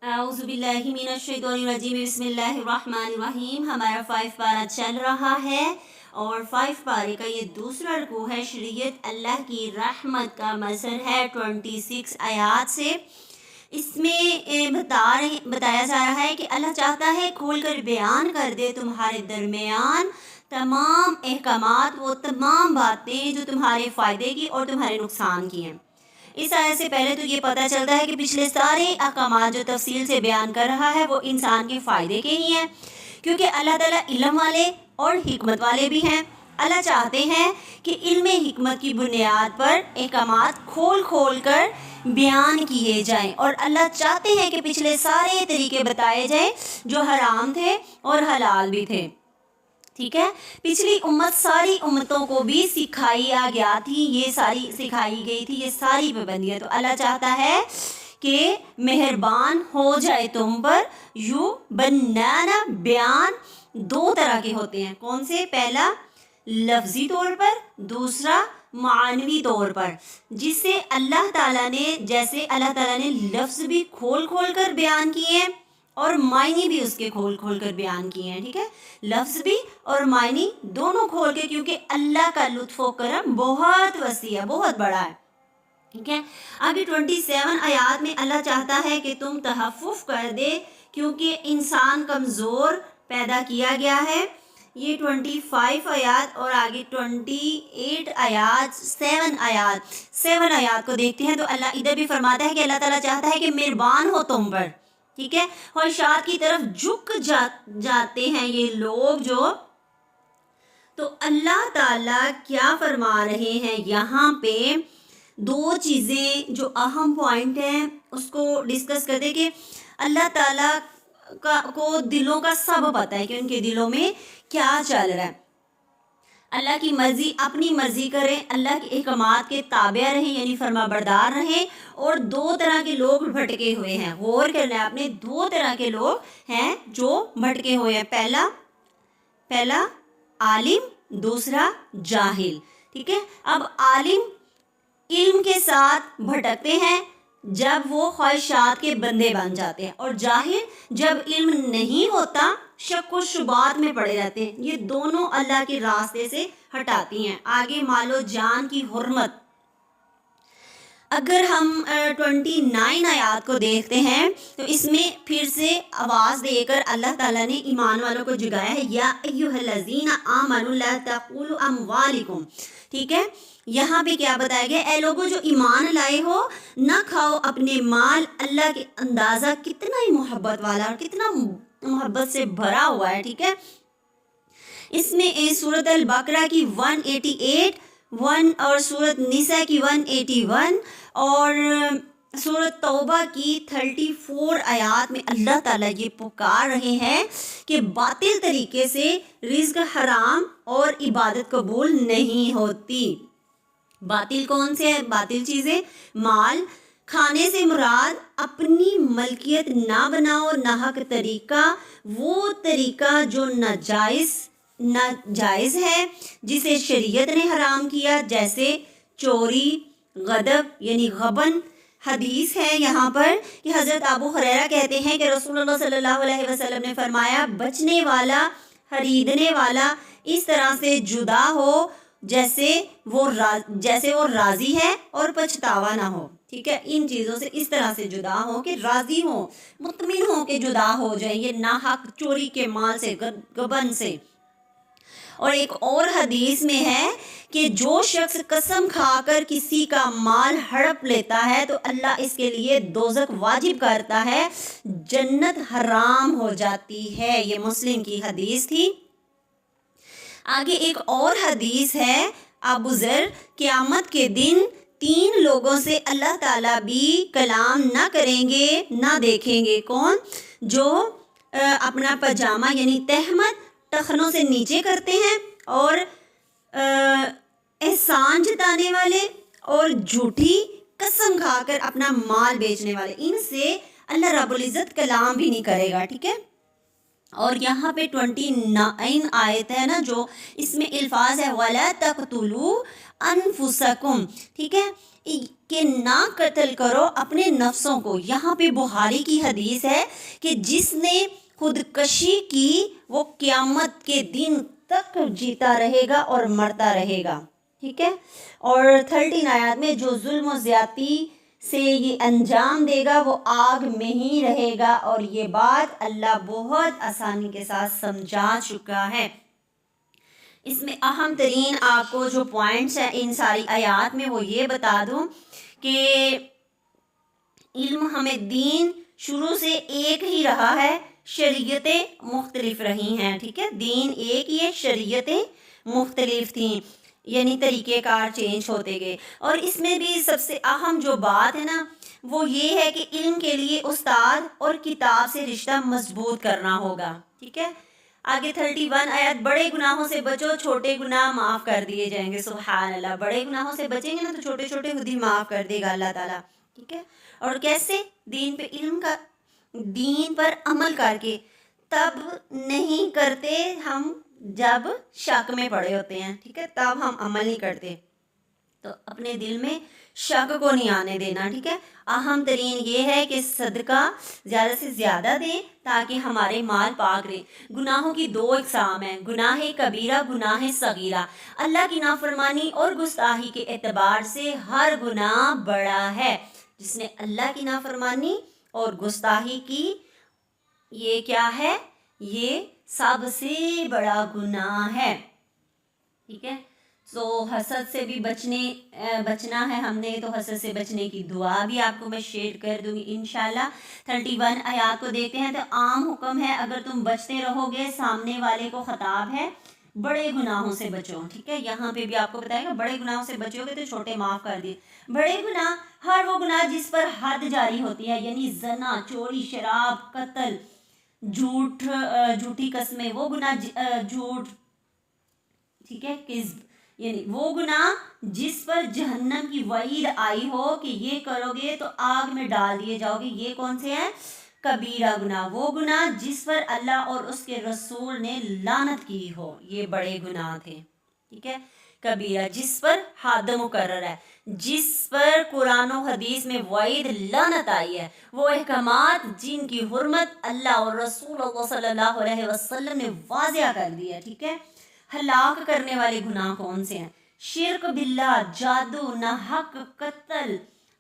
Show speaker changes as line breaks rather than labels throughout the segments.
اعوذ باللہ من الشیطان الرجیم بسم اللہ الرحمن الرحیم. ہمارا 5 پارہ چل رہا ہے اور 5 پارے کا یہ دوسرا رکوع ہے. شریعت اللہ کی رحمت کا مظہر ہے 26 آیات سے. اس میں بتایا جا رہا ہے کہ اللہ چاہتا ہے کھول کر بیان کر دے تمہارے درمیان تمام احکامات، وہ تمام باتیں جو تمہارے فائدے کی اور تمہارے نقصان کی ہیں. اس آیت سے پہلے تو یہ پتہ چلتا ہے کہ پچھلے سارے احکامات جو تفصیل سے بیان کر رہا ہے وہ انسان کے فائدے کے ہی ہیں، کیونکہ اللہ تعالیٰ علم والے اور حکمت والے بھی ہیں. اللہ چاہتے ہیں کہ علم حکمت کی بنیاد پر احکامات کھول کھول کر بیان کیے جائیں، اور اللہ چاہتے ہیں کہ پچھلے سارے طریقے بتائے جائیں جو حرام تھے اور حلال بھی تھے. ٹھیک ہے، پچھلی امت ساری امتوں کو بھی سکھایا گیا تھی، یہ ساری سکھائی گئی تھی یہ ساری پابندیاں. تو اللہ چاہتا ہے کہ مہربان ہو جائے تم پر. یو بنانا بیان دو طرح کے ہوتے ہیں. کون سے؟ پہلا لفظی طور پر، دوسرا معنوی طور پر. جس سے اللہ تعالیٰ نے، جیسے اللہ تعالیٰ نے لفظ بھی کھول کھول کر بیان کیے ہیں اور معنی بھی اس کے کھول کھول کر بیان کیے ہیں. ٹھیک ہے، لفظ بھی اور معنی دونوں کھول کے، کیونکہ اللہ کا لطف و کرم بہت وسیع ہے، بہت بڑا ہے. ٹھیک ہے، آگے 27 آیات میں اللہ چاہتا ہے کہ تم تحفظ کر دے، کیونکہ انسان کمزور پیدا کیا گیا ہے. یہ 25 آیات اور آگے 28 آیات، 7 آیات کو دیکھتے ہیں تو اللہ ادھر بھی فرماتا ہے کہ اللہ تعالیٰ چاہتا ہے کہ مہربان ہو تم پر. ٹھیک ہے، خواہشات کی طرف جھک جاتے ہیں یہ لوگ جو. تو اللہ تعالیٰ کیا فرما رہے ہیں یہاں پہ؟ دو چیزیں جو اہم پوائنٹ ہیں اس کو ڈسکس کر دیں کہ اللہ تعالیٰ کو دلوں کا سب پتہ ہے کہ ان کے دلوں میں کیا چل رہا ہے. اللہ کی مرضی، اپنی مرضی کریں، اللہ کے احکامات کے تابع رہیں، یعنی فرما بردار رہیں. اور دو طرح کے لوگ بھٹکے ہوئے ہیں، غور کرنا ہے آپ نے. دو طرح کے لوگ ہیں جو بھٹکے ہوئے ہیں. پہلا عالم، دوسرا جاہل. ٹھیک ہے، اب عالم علم کے ساتھ بھٹکتے ہیں جب وہ خواہشات کے بندے بن جاتے ہیں، اور جاہل جب علم نہیں ہوتا شک و شبہات میں پڑے رہتے ہیں. یہ دونوں اللہ کے راستے سے ہٹاتی ہیں. آگے مال و جان کی حرمت. اگر ہم 29 آیات کو دیکھتے ہیں تو اس میں پھر سے آواز دے کر اللہ تعالیٰ نے ایمان والوں کو جگایا ہے. یا ایھا الذین آمنوا لا تاکلوا اموالکم. ٹھیک ہے، یہاں پہ کیا بتایا گیا؟ اے لوگوں جو ایمان لائے ہو، نہ کھاؤ اپنے مال. اللہ کے اندازہ کتنا ہی محبت والا اور کتنا محبت سے بھرا ہوا ہے. ٹھیک ہے، اس میں سورۃ البقرہ کی 188 اور سورۃ نساء کی 181 اور سورۃ توبہ کی 34 آیات میں اللہ تعالیٰ یہ پکار رہے ہیں کہ باطل طریقے سے رزق حرام اور عبادت قبول نہیں ہوتی. باطل کون سے ہے؟ باطل چیزیں، مال. کھانے سے مراد اپنی ملکیت نہ بناؤ ناحق طریقہ، وہ طریقہ جو ناجائز ہے جسے شریعت نے حرام کیا، جیسے چوری، غدب یعنی غبن. حدیث ہے یہاں پر کہ حضرت ابو ہریرہ کہتے ہیں کہ رسول اللہ صلی اللہ علیہ وسلم نے فرمایا، بچنے والا، خریدنے والا اس طرح سے جدا ہو جیسے وہ راضی ہے اور پچھتاوا نہ ہو. ٹھیک ہے، ان چیزوں سے اس طرح سے جدا ہو کہ راضی ہو، مطمئن ہو کہ جدا ہو جائیں یہ ناحق چوری کے مال سے، غبن سے. اور ایک اور حدیث میں ہے کہ جو شخص قسم کھا کر کسی کا مال ہڑپ لیتا ہے تو اللہ اس کے لیے دوزخ واجب کرتا ہے، جنت حرام ہو جاتی ہے. یہ مسلم کی حدیث تھی. آگے ایک اور حدیث ہے ابو ذر، قیامت کے دن 3 لوگوں سے اللہ تعالیٰ بھی کلام نہ کریں گے نہ دیکھیں گے. کون؟ جو اپنا پاجامہ یعنی تہمت ٹخنوں سے نیچے کرتے ہیں، اور احسان جتانے والے، اور جھوٹی قسم کھا کر اپنا مال بیچنے والے. ان سے اللہ رب العزت کلام بھی نہیں کرے گا. ٹھیک ہے، اور یہاں پہ 29 آیت ہے نا جو اس میں الفاظ ہے وَلَا تَقْتُلُوا أَنفُسَكُمْ، ٹھیک ہے، کہ نہ قتل کرو اپنے نفسوں کو۔ یہاں پہ بخاری کی حدیث ہے کہ جس نے خودکشی کی وہ قیامت کے دن تک جیتا رہے گا اور مرتا رہے گا، ٹھیک ہے۔ اور 13 آیات میں جو ظلم و زیادتی سے یہ انجام دے گا وہ آگ میں ہی رہے گا، اور یہ بات اللہ بہت آسانی کے ساتھ سمجھا چکا ہے۔ اس میں اہم ترین آپ کو جو پوائنٹس ہیں ان ساری آیات میں وہ یہ بتا دوں کہ علم ہمیں دین شروع سے ایک ہی رہا ہے، شریعتیں مختلف رہی ہیں، ٹھیک ہے، دین ایک ہی ہے، شریعتیں مختلف تھیں، یعنی طریقہ کار چینج ہوتے گئے۔ اور اس میں بھی سب سے اہم جو بات ہے نا وہ یہ ہے کہ علم کے لیے استاد اور کتاب سے رشتہ مضبوط کرنا ہوگا، ٹھیک ہے۔ آگے 31 آیت، بڑے گناہوں سے بچو، چھوٹے گناہ معاف کر دیے جائیں گے۔ سبحان اللہ، بڑے گناہوں سے بچیں گے نا تو چھوٹے چھوٹے خود ہی معاف کر دے گا اللہ تعالیٰ، ٹھیک ہے۔ اور کیسے؟ دین پر عمل کر کے۔ تب نہیں کرتے ہم جب شک میں پڑے ہوتے ہیں، ٹھیک ہے، تب ہم عمل نہیں کرتے، تو اپنے دل میں شک کو نہیں آنے دینا، ٹھیک ہے۔ اہم ترین یہ ہے کہ صدقہ زیادہ سے زیادہ دیں تاکہ ہمارے مال پاک رہیں۔ گناہوں کی 2 اقسام ہیں، گناہ کبیرہ، گناہ صغیرہ۔ اللہ کی نافرمانی اور گستاخی کے اعتبار سے ہر گناہ بڑا ہے۔ جس نے اللہ کی نافرمانی اور گستاخی کی، یہ کیا ہے؟ یہ سب سے بڑا گناہ ہے، ٹھیک ہے۔ سو حسد سے بھی بچنا ہے ہم نے، تو حسد سے بچنے کی دعا بھی آپ کو میں شیئر کر دوں گی انشاءاللہ۔ 31 آیات کو دیکھتے ہیں تو عام حکم ہے اگر تم بچتے رہو گے، سامنے والے کو خطاب ہے بڑے گناہوں سے بچو، ٹھیک ہے۔ یہاں پہ بھی آپ کو بتائے گا بڑے گناہوں سے بچو گے تو چھوٹے معاف کر دیے۔ بڑے گناہ ہر وہ گناہ جس پر حد جاری ہوتی ہے، یعنی زنا، چوری، شراب، قتل، جھوٹی قسمیں، وہ گناہ، جھوٹ، ٹھیک ہے، کذب، یعنی وہ گناہ جس پر جہنم کی وعید آئی ہو کہ یہ کرو گے تو آگ میں ڈال دیے جاؤ گے، یہ کون سے ہیں؟ کبیرہ گناہ۔ وہ گناہ جس پر اللہ اور اس کے رسول نے لعنت کی ہو، یہ بڑے گناہ تھے، ٹھیک ہے۔ کبیرہ جس پر حد مقرر ہے، جس پر قرآن و حدیث میں وعید لعنت آئی ہے، وہ احکامات جن کی حرمت اللہ اور رسول اللہ صلی اللہ علیہ وسلم نے واضح کر دی ہے، ٹھیک ہے۔ ہلاک کرنے والے گناہ کون سے ہیں؟ شرک باللہ، جادو، ناحق قتل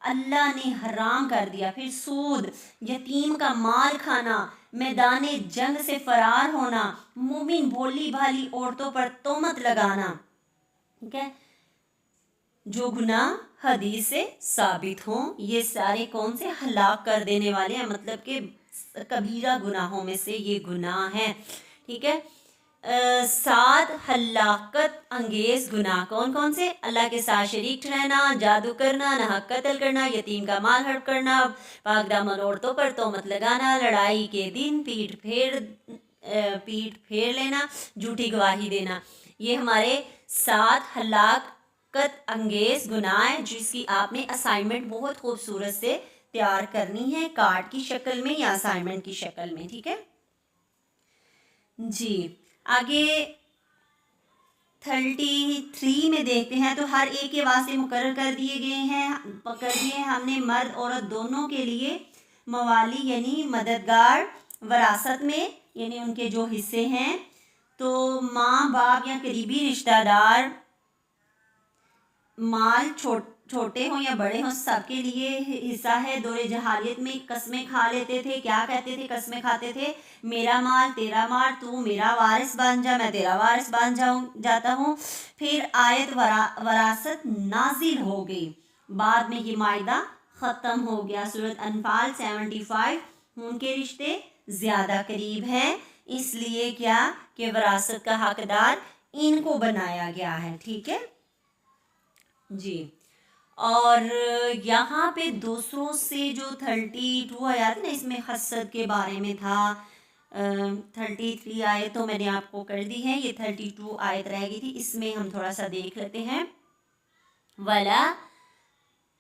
اللہ نے حرام کر دیا۔ پھر سود، یتیم کا مال کھانا، میدان جنگ سے فرار ہونا، مومن بھولی بھالی عورتوں پر تہمت لگانا، ٹھیک ہے، جو گناہ حدیث سے ثابت ہوں، یہ سارے کون سے؟ ہلاک کر دینے والے ہیں، مطلب کہ کبیرہ گناہوں میں سے یہ گناہ ہیں، ٹھیک ہے۔ 7 ہلاکت انگیز گناہ کون کون سے؟ اللہ کے ساتھ شریک رہنا، جادو کرنا، ناحق قتل کرنا، یتیم کا مال ہڑپ کرنا، پاک دامن عورتوں پر تہمت لگانا، لڑائی کے دن پیٹ پھیر لینا، جھوٹی گواہی دینا۔ یہ ہمارے 7 ہلاکت انگیز گناہ ہیں جس کی آپ نے اسائنمنٹ بہت خوبصورت سے تیار کرنی ہے، کارڈ کی شکل میں یا اسائنمنٹ کی شکل میں، ٹھیک ہے جی۔ آگے 33 میں دیکھتے ہیں تو ہر ایک کے واسطے مقرر کر دیے ہیں ہم نے مرد عورت دونوں کے لیے موالی یعنی مددگار، وراثت میں یعنی ان کے جو حصے ہیں، تو ماں باپ یا قریبی رشتہ دار، مال چھوٹے ہوں یا بڑے ہوں سب کے لیے حصہ ہے۔ دور جہالیت میں قسمیں کھا لیتے تھے، کیا کہتے تھے؟ قسمیں کھاتے تھے، میرا مال تیرا مال، تو میرا وارث بن جا، میں تیرا وارث بن جاتا ہوں۔ پھر آیت وراثت نازل ہو گئی، بعد میں یہ معاہدہ ختم ہو گیا۔ سورۃ انفال 75، ان کے رشتے زیادہ قریب ہیں، اس لیے کیا کہ وراثت کا حقدار ان کو بنایا گیا ہے، ٹھیک ہے جی۔ اور یہاں پہ دوسروں سے جو 32 آیات نا، اس میں حسد کے بارے میں تھا۔ 33 آیت تو میں نے آپ کو کر دی ہے، یہ 32 آیت رہ گئی تھی، اس میں ہم تھوڑا سا دیکھ لیتے ہیں۔